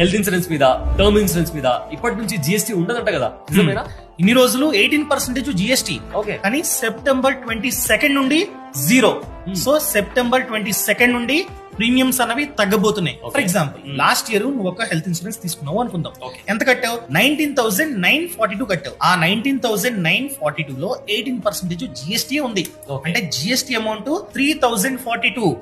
Health insurance మీద, term insurance మీద ఇప్పటి నుంచి జిఎస్టీ ఉండదంట కదా, నిజమేనా? ఇన్ని రోజులు 18% జిఎస్టీ, ఓకే. కానీ సెప్టెంబర్ 22 నుండి 0. సో సెప్టెంబర్ 22 నుండి ప్రీమియమ్స్ అనేవి తగ్గబోతున్నాయి. ఫర్ ఎగ్జాంపుల్, లాస్ట్ ఇయర్ నువ్వు ఒక హెల్త్ ఇన్సూరెన్స్ తీసుకున్నావు అనుకుందాం. ఎంత కట్టావు? 19,942 కట్టావు. ఆ 19,942 లో 18% జిఎస్టీ ఉంది. అంటే జిఎస్టీ అమౌంట్ 3,042.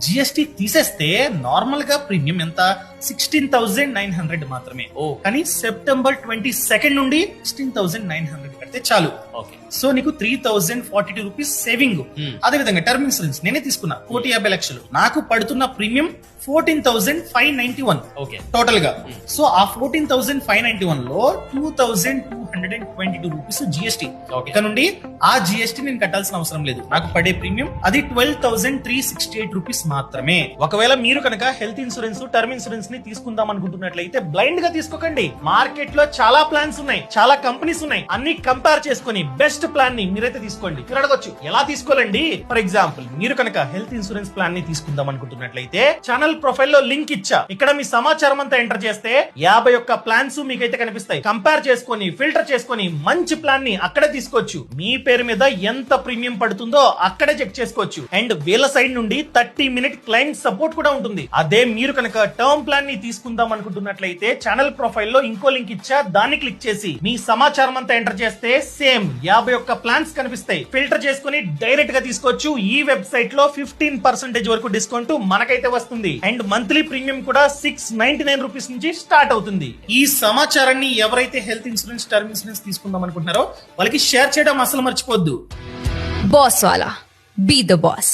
జిఎస్టీ తీసేస్తే నార్మల్ గా ప్రీమియం ఎంత? 16,900 మాత్రమే. కానీ సెప్టెంబర్ 22 నుండి 16,900 కడితే చాలు. సో నీకు 3,042 రూపీస్ సేవింగ్. అదే విధంగా టర్మ్ ఇన్సూరెన్స్ నేనే తీసుకున్నా, 1,50,00,000. నాకు పడుతున్న ప్రీమియం 14,591 టోటల్ గా. సో ఆ 14,591 లో 2,222 రూపీస్ జిఎస్టీ. ఇక నుండి ఆ జిఎస్టీ నేను కట్టాల్సిన అవసరం లేదు. నాకు పడే ప్రీమియం అది 12,368 రూపీస్ మాత్రమే. ఒకవేళ మీరు కనుక హెల్త్ ఇన్సూరెన్స్, టర్మ్ ఇన్సూరెన్స్ ని తీసుకుందాం అనుకుంటున్నట్లయితే బ్లైండ్ గా తీసుకోకండి. మార్కెట్ లో చాలా ప్లాన్స్ ఉన్నాయి, చాలా కంపెనీస్ ఉన్నాయి. అన్ని కంపేర్ చేసుకుని బెస్ట్ ప్లాన్ ని మీరైతే తీసుకోండి. మీరు అడగొచ్చు ఎలా తీసుకోవాలండి? ఫర్ ఎగ్జాంపుల్, మీరు కనుక హెల్త్ ఇన్సూరెన్స్ ప్లాన్ ని తీసుకుందాం అనుకుంటున్నట్లయితే ఛానల్ ప్రొఫైల్ లో లింక్ ఇచ్చా. ఇక్కడ మీ సమాచారం అంతా ఎంటర్ చేస్తే 51 ప్లాన్స్ మీకైతే కనిపిస్తాయి. కంపేర్ చేసుకొని, ఫిల్టర్ చేసుకొని మంచి ప్లాన్ ని అక్కడే తీసుకోవచ్చు. మీ పేరు మీద ఎంత ప్రీమియం పడుతుందో అక్కడే చెక్ చేసుకోవచ్చు. అండ్ వీళ్ళ సైడ్ నుండి 30 మినిట్ క్లయింట్ సపోర్ట్ కూడా ఉంటుంది. అదే మీరు కనుక టర్మ్ ప్లాన్ ని తీసుకుందాం అనుకుంటున్నట్లయితే ఛానల్ ప్రొఫైల్ లో ఇంకో లింక్ ఇచ్చా, దాన్ని క్లిక్ చేసి మీ సమాచారం అంతా ఎంటర్ చేస్తే సేమ్ 51 ప్లాన్స్ కనిపిస్తాయి. ఫిల్టర్ చేసుకుని డైరెక్ట్ గా తీసుకోవచ్చు. ఈ వెబ్సైట్ లో 15% వరకు డిస్కౌంట్ మనకైతే వస్తుంది. అండ్ మంత్లీ ప్రీమియం కూడా 699 రూపీస్ నుంచి స్టార్ట్ అవుతుంది. ఈ సమాచారాన్ని ఎవరైతే హెల్త్ ఇన్సూరెన్స్, టర్మ్ ఇన్సూరెన్స్ తీసుకుందాం అనుకుంటున్నారో వాళ్ళకి షేర్ చేయడం అసలు మర్చిపోద్దు. బాస్ వాలా, బీ ద బాస్.